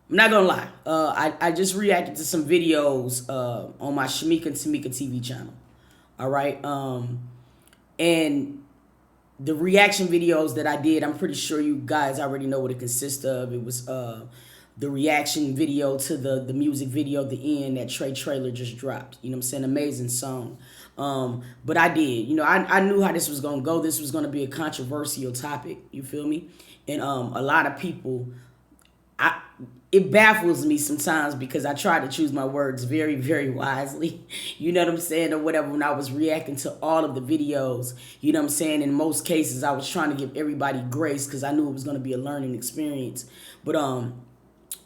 I'm not gonna lie. I just reacted to some videos on my Shamika and Tamika TV channel. All right. And the reaction videos that I did, I'm pretty sure you guys already know what it consists of. It was the reaction video to the music video, the end that Trey Trailer just dropped. You know what I'm saying? Amazing song. But I did. You know, I knew how this was gonna go. This was gonna be a controversial topic. You feel me? And a lot of people, I it baffles me sometimes because I try to choose my words very, very wisely. You know what I'm saying? Or whatever, when I was reacting to all of the videos, you know what I'm saying? In most cases, I was trying to give everybody grace because I knew it was going to be a learning experience. But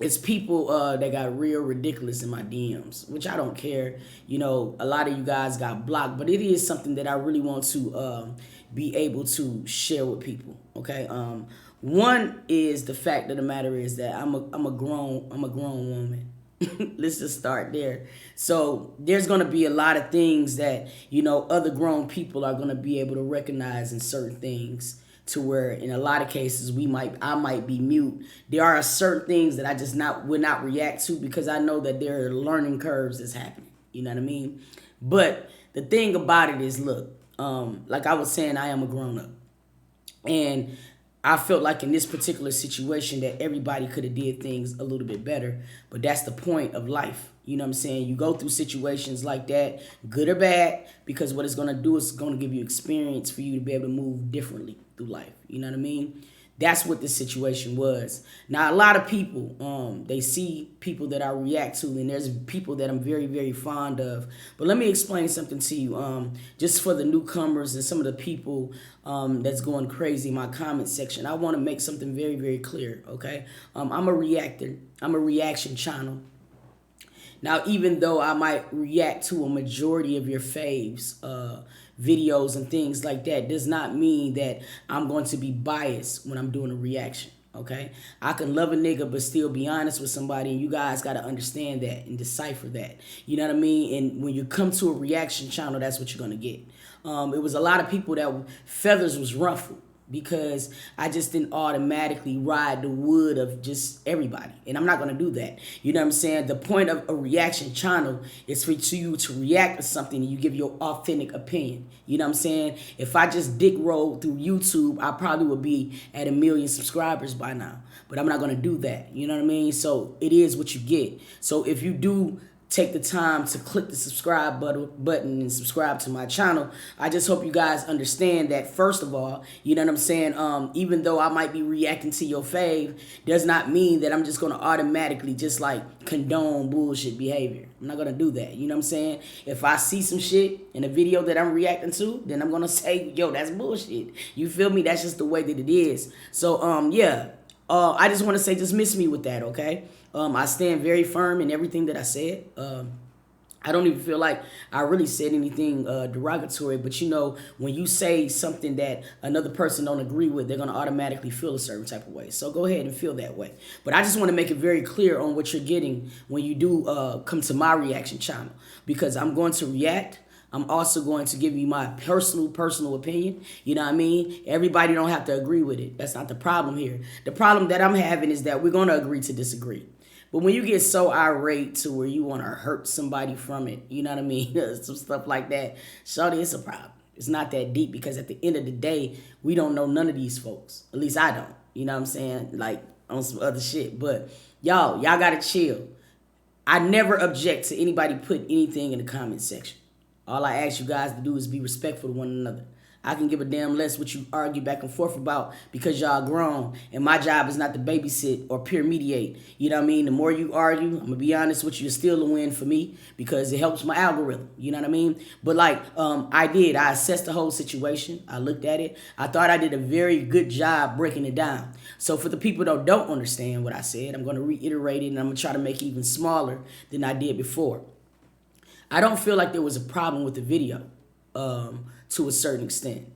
it's people that got real ridiculous in my DMs, which I don't care. You know, a lot of you guys got blocked, but it is something that I really want to be able to share with people. Okay. One is the fact of the matter is that I'm a grown woman. Let's just start there. So there's gonna be a lot of things that, you know, other grown people are gonna be able to recognize in certain things, to where in a lot of cases I might be mute. There are certain things that I just not would not react to because I know that there are learning curves that's happening. You know what I mean? But the thing about it is, look, like I was saying, I am a grown up. And I felt like in this particular situation that everybody could have did things a little bit better, but that's the point of life. You know what I'm saying? You go through situations like that, good or bad, because what it's going to do is going to give you experience for you to be able to move differently through life. You know what I mean? That's what this situation was. Now, a lot of people, they see people that I react to, and there's people that I'm very, very fond of. But let me explain something to you. Just for the newcomers and some of the people that's going crazy in my comment section, I want to make something very, very clear, okay? I'm a reactor. I'm a reaction channel. Now, even though I might react to a majority of your faves, videos and things like that, does not mean that I'm going to be biased when I'm doing a reaction. Okay, I can love a nigga but still be honest with somebody, and you guys got to understand that and decipher that. You know what I mean? And when you come to a reaction channel, that's what you're gonna get. It was a lot of people that feathers was ruffled because I just didn't automatically ride the wood of just everybody. And I'm not going to do that. You know what I'm saying? The point of a reaction channel is for you to react to something and you give your authentic opinion. You know what I'm saying? If I just dick rolled through YouTube, I probably would be at 1 million subscribers by now. But I'm not going to do that. You know what I mean? So it is what you get. So if you do take the time to click the subscribe button and subscribe to my channel, I just hope you guys understand that, first of all, you know what I'm saying, even though I might be reacting to your fave, does not mean that I'm just going to automatically just like condone bullshit behavior. I'm not going to do that. You know what I'm saying? If I see some shit in a video that I'm reacting to, then I'm going to say, yo, that's bullshit. You feel me? That's just the way that it is. So yeah, I just want to say, just miss me with that, okay? I stand very firm in everything that I said. I don't even feel like I really said anything derogatory, but you know, when you say something that another person don't agree with, they're going to automatically feel a certain type of way. So go ahead and feel that way. But I just want to make it very clear on what you're getting when you do come to my reaction channel, because I'm going to react. I'm also going to give you my personal opinion. You know what I mean? Everybody don't have to agree with it. That's not the problem here. The problem that I'm having is that we're going to agree to disagree. But when you get so irate to where you want to hurt somebody from it, you know what I mean? Some stuff like that, shawty, it's a problem. It's not that deep, because at the end of the day, we don't know none of these folks. At least I don't. You know what I'm saying? Like on some other shit. But y'all got to chill. I never object to anybody put anything in the comment section. All I ask you guys to do is be respectful to one another. I can give a damn less what you argue back and forth about, because y'all grown, and my job is not to babysit or peer mediate. You know what I mean? The more you argue, I'm going to be honest with you, it's still a win for me, because it helps my algorithm. You know what I mean? But like I assessed the whole situation. I looked at it. I thought I did a very good job breaking it down. So for the people that don't understand what I said, I'm going to reiterate it, and I'm going to try to make it even smaller than I did before. I don't feel like there was a problem with the video to a certain extent.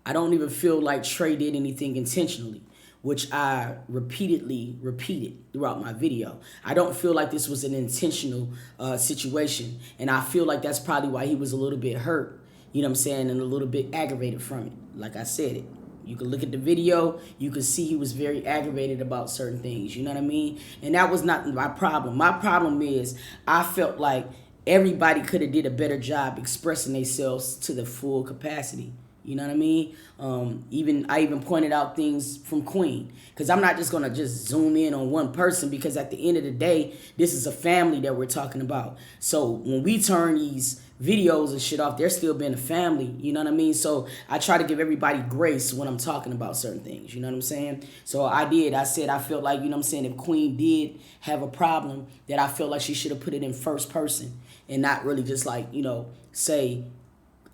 I don't even feel like Trey did anything intentionally, which I repeatedly repeated throughout my video. I don't feel like this was an intentional situation, and I feel like that's probably why he was a little bit hurt, you know what I'm saying, and a little bit aggravated from it, like I said it. You can look at the video. You can see he was very aggravated about certain things. You know what I mean? And that was not my problem. My problem is I felt like everybody could have did a better job expressing themselves to the full capacity. You know what I mean? I even pointed out things from Queen, because I'm not just gonna just zoom in on one person, because at the end of the day, this is a family that we're talking about. So when we turn these videos and shit off, they're still being a family. You know what I mean? So I try to give everybody grace when I'm talking about certain things. You know what I'm saying? So I said I felt like, you know what I'm saying, if Queen did have a problem, that I felt like she should have put it in first person and not really just like, you know, say,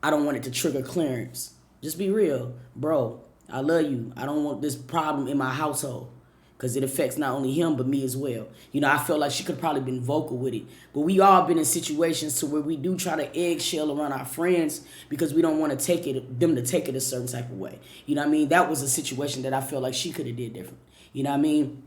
I don't want it to trigger Clarence. Just be real, bro. I love you. I don't want this problem in my household, because it affects not only him but me as well. You know, I feel like she could probably been vocal with it, but we all been in situations to where we do try to eggshell around our friends because we don't want to them to take it a certain type of way. You know what I mean? That was a situation that I feel like she could have did different. You know what I mean?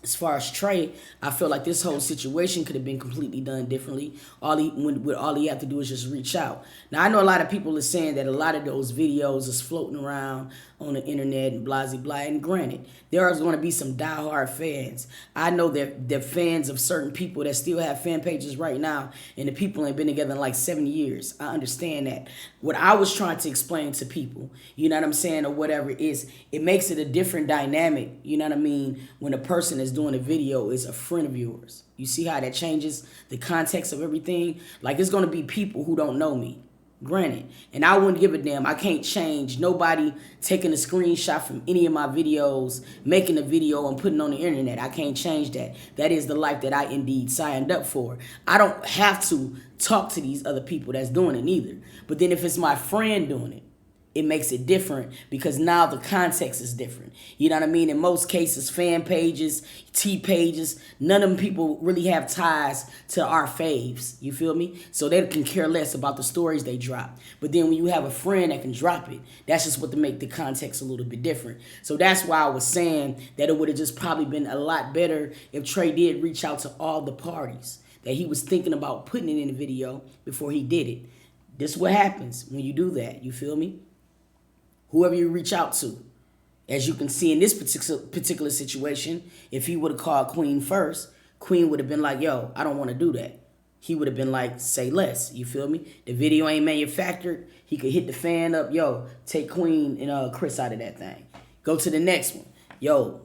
As far as Trey, I feel like this whole situation could have been completely done differently. All he had to do is just reach out. Now, I know a lot of people are saying that a lot of those videos is floating around on the internet and blah, blah, blah. And granted, there are going to be some diehard fans. I know that they're fans of certain people that still have fan pages right now, and the people ain't been together in like 7 years. I understand that. What I was trying to explain to people, you know what I'm saying, or whatever, is it makes it a different dynamic, you know what I mean, when a person is doing a video is a friend of yours. You see how that changes the context of everything? Like, it's going to be people who don't know me, granted, and I wouldn't give a damn. I can't change nobody taking a screenshot from any of my videos, making a video and putting it on the internet. I can't change that. That is the life that I indeed signed up for. I don't have to talk to these other people that's doing it either. But then if it's my friend doing it, it makes it different, because now the context is different. You know what I mean? In most cases, fan pages, T pages, none of them people really have ties to our faves. You feel me? So they can care less about the stories they drop. But then when you have a friend that can drop it, that's just what to make the context a little bit different. So that's why I was saying that it would have just probably been a lot better if Trey did reach out to all the parties that he was thinking about putting it in the video before he did it. This is what happens when you do that. You feel me? Whoever you reach out to. As you can see in this particular situation, if he would have called Queen first, Queen would have been like, yo, I don't want to do that. He would have been like, say less. You feel me? The video ain't manufactured. He could hit the fan up. Yo, take Queen and Chris out of that thing. Go to the next one. Yo,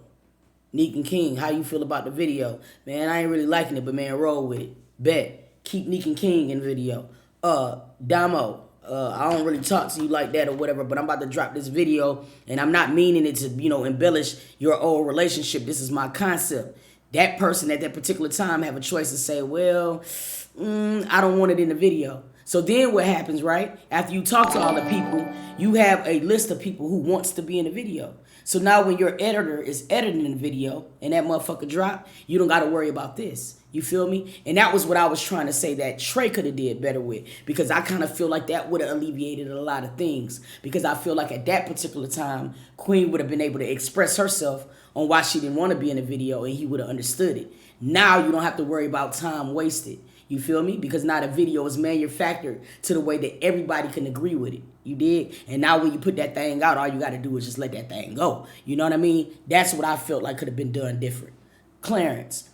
Neek and King, how you feel about the video? Man, I ain't really liking it, but man, roll with it. Bet. Keep Neek and King in video. Damo. I don't really talk to you like that or whatever, but I'm about to drop this video, and I'm not meaning it to, you know, embellish your old relationship. This is my concept. That person at that particular time have a choice to say, well, I don't want it in the video. So then what happens, right? After you talk to all the people, you have a list of people who wants to be in the video. So now when your editor is editing the video and that motherfucker drop, you don't got to worry about this. You feel me? And that was what I was trying to say that Trey could have did better with, because I kind of feel like that would have alleviated a lot of things, because I feel like at that particular time, Queen would have been able to express herself on why she didn't want to be in the video, and he would have understood it. Now you don't have to worry about time wasted. You feel me? Because now the video is manufactured to the way that everybody can agree with it. You dig? And now when you put that thing out, all you got to do is just let that thing go. You know what I mean? That's what I felt like could have been done different. Clarence.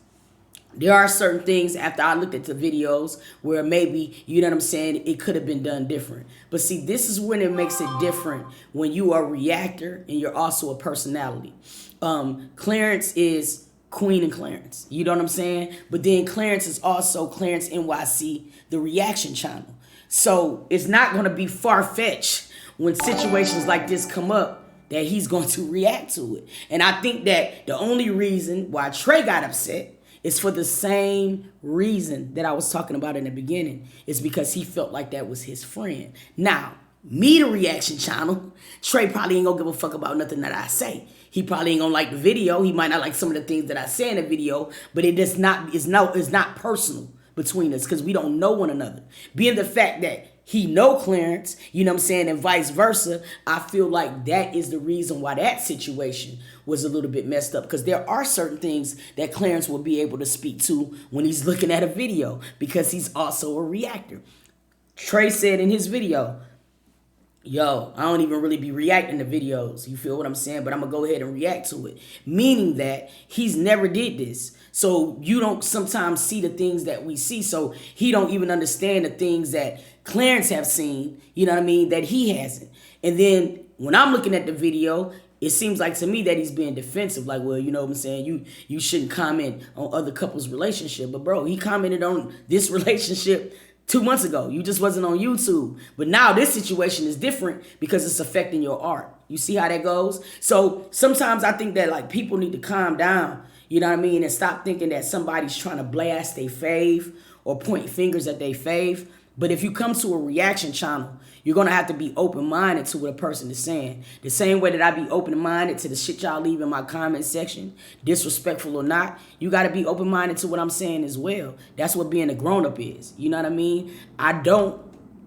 There are certain things after I looked at the videos where maybe, you know what I'm saying, it could have been done different. But see, this is when it makes it different, when you are a reactor and you're also a personality. Clarence is Queen and Clarence. You know what I'm saying? But then Clarence is also Clarence NYC, the reaction channel. So it's not going to be far-fetched when situations like this come up that he's going to react to it. And I think that the only reason why Trey got upset is for the same reason that I was talking about in the beginning. It's because he felt like that was his friend. Now, me, the reaction channel, Trey probably ain't gonna give a fuck about nothing that I say. He probably ain't gonna like the video. He might not like some of the things that I say in the video, but it's not personal between us, because we don't know one another. Being the fact that he know Clarence, you know what I'm saying, and vice versa, I feel like that is the reason why that situation was a little bit messed up, because there are certain things that Clarence will be able to speak to when he's looking at a video, because he's also a reactor. Trey said in his video, yo, I don't even really be reacting to videos. You feel what I'm saying? But I'm gonna go ahead and react to it. Meaning that he's never did this. So you don't sometimes see the things that we see. So he don't even understand the things that Clarence have seen, you know what I mean, that he hasn't. And then when I'm looking at the video, it seems like to me that he's being defensive. Like, well, you know what I'm saying? You shouldn't comment on other couples' relationship. But bro, he commented on this relationship 2 months ago. You just wasn't on YouTube. But now this situation is different because it's affecting your art. You see how that goes? So sometimes I think that like people need to calm down, you know what I mean, and stop thinking that somebody's trying to blast their fave or point fingers at their fave. But if you come to a reaction channel, you're going to have to be open-minded to what a person is saying. The same way that I be open-minded to the shit y'all leave in my comment section, disrespectful or not, you got to be open-minded to what I'm saying as well. That's what being a grown-up is. You know what I mean? I don't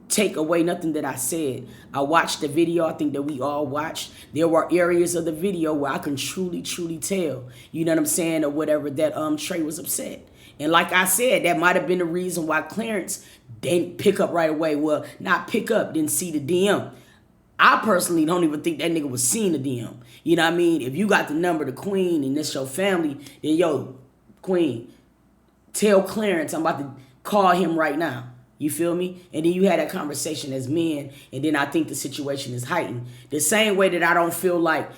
take away nothing that I said. I watched the video. I think that we all watched. There were areas of the video where I can truly tell, you know what I'm saying, or whatever, that Trey was upset. And like I said, that might have been the reason why Clarence didn't pick up right away. Well, not pick up, didn't see the DM. I personally don't even think that nigga was seeing the DM. You know what I mean? If you got the number of the queen and it's your family, then yo, queen, tell Clarence I'm about to call him right now. You feel me? And then you had that conversation as men, and then I think the situation is heightened. The same way that I don't feel like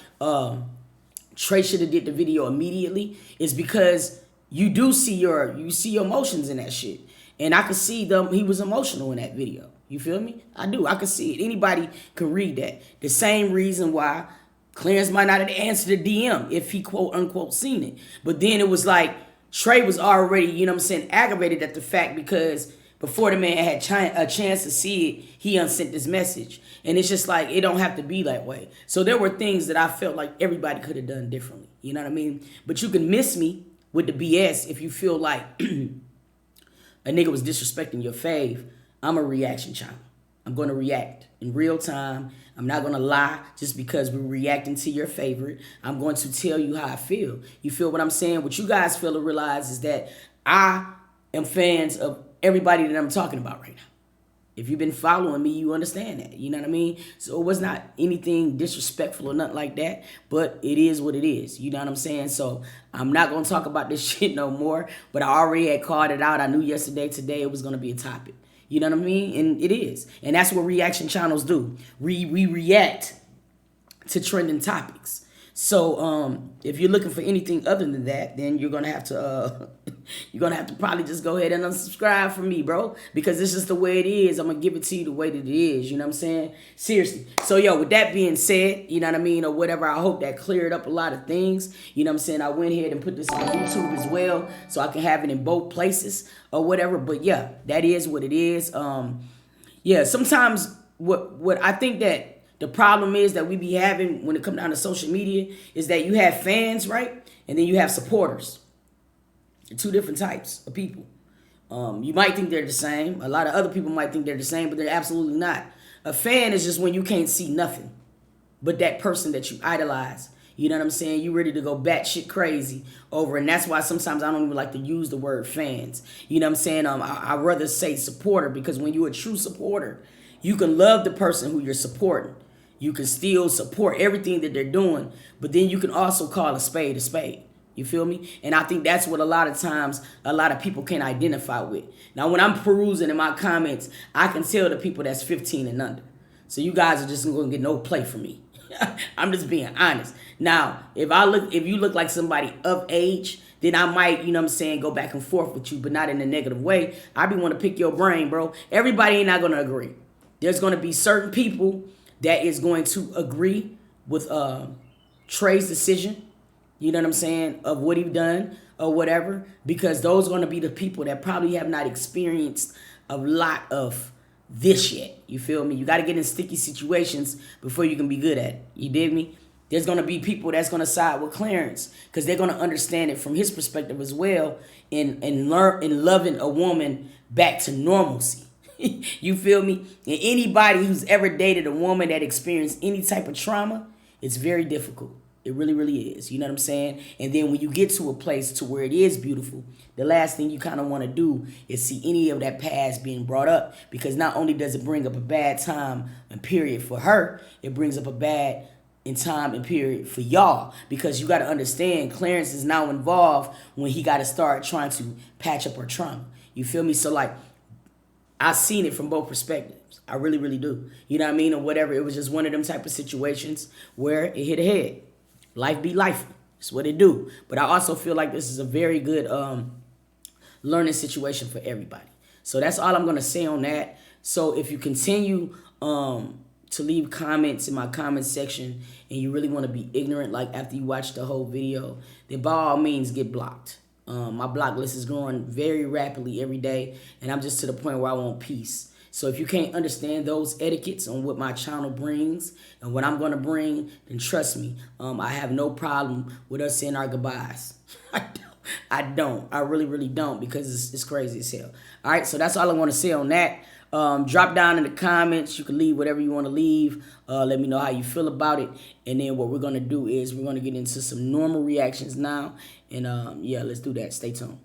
Trey should have did the video immediately is because you do see your emotions in that shit. And I could see he was emotional in that video. You feel me? I do. I could see it. Anybody can read that. The same reason why Clarence might not have answered the DM if he quote unquote seen it. But then it was like Trey was already, you know what I'm saying, aggravated at the fact because before the man had a chance to see it, he unsent this message. And it's just like, it don't have to be that way. So there were things that I felt like everybody could have done differently. You know what I mean? But you can miss me with the BS if you feel like a nigga was disrespecting your fave. I'm a reaction channel. I'm going to react in real time. I'm not going to lie just because we're reacting to your favorite. I'm going to tell you how I feel. You feel what I'm saying? What you guys feel to realize is that I am fans of everybody that I'm talking about right now. If you've been following me, you understand that. You know what I mean? So it was not anything disrespectful or nothing like that, but it is what it is. You know what I'm saying? So I'm not going to talk about this shit no more, but I already had called it out. I knew today it was going to be a topic. You know what I mean? And it is. And that's what reaction channels do. We react to trending topics. So if you're looking for anything other than that, then you're gonna have to probably just go ahead and unsubscribe from me, bro, because this is the way it is. I'm gonna give it to you the way that it is. You know what I'm saying? Seriously. So yo, with that being said, you know what I mean, or whatever, I hope that cleared up a lot of things. You know what I'm saying? I went ahead and put this on YouTube as well, so I can have it in both places or whatever. But yeah, that is what it is. Yeah, sometimes what I think that the problem is that we be having when it comes down to social media is that you have fans, right? And then you have supporters. Two different types of people. You might think they're the same. A lot of other people might think they're the same, but they're absolutely not. A fan is just when you can't see nothing but that person that you idolize. You know what I'm saying? You ready to go batshit crazy over. And that's why sometimes I don't even like to use the word fans. You know what I'm saying? I'd rather say supporter, because when you're a true supporter, you can love the person who you're supporting. You can still support everything that they're doing, but then you can also call a spade a spade. You feel me? And I think that's what a lot of times a lot of people can identify with. Now, when I'm perusing in my comments, I can tell the people that's 15 and under. So you guys are just going to get no play from me. I'm just being honest. Now, if you look like somebody of age, then I might, you know what I'm saying, go back and forth with you, but not in a negative way. I be want to pick your brain, bro. Everybody ain't not going to agree. There's going to be certain people that is going to agree with Trey's decision, you know what I'm saying, of what he done or whatever, because those are going to be the people that probably have not experienced a lot of this yet. You feel me? You got to get in sticky situations before you can be good at it. You dig me? There's going to be people that's going to side with Clarence because they're going to understand it from his perspective as well in loving a woman back to normalcy. You feel me? And anybody who's ever dated a woman that experienced any type of trauma, it's very difficult. It really, really is. You know what I'm saying? And then when you get to a place to where it is beautiful, the last thing you kind of want to do is see any of that past being brought up, because not only does it bring up a bad time and period for her, it brings up a bad in time and period for y'all, because you got to understand Clarence is now involved when he got to start trying to patch up her trauma. You feel me? So like, I've seen it from both perspectives. I really, really do. You know what I mean? Or whatever. It was just one of them type of situations where it hit ahead. Life be life. That's what it do. But I also feel like this is a very good learning situation for everybody. So that's all I'm going to say on that. So if you continue to leave comments in my comment section and you really want to be ignorant, like after you watch the whole video, then by all means get blocked. My block list is growing very rapidly every day, and I'm just to the point where I want peace. So if you can't understand those etiquettes on what my channel brings and what I'm going to bring, then trust me, I have no problem with us saying our goodbyes. I don't. I really, really don't, because it's crazy as hell. All right, so that's all I want to say on that. Drop down in the comments. You can leave whatever you want to leave. Let me know how you feel about it. And then what we're going to do is we're going to get into some normal reactions now. And yeah, let's do that. Stay tuned.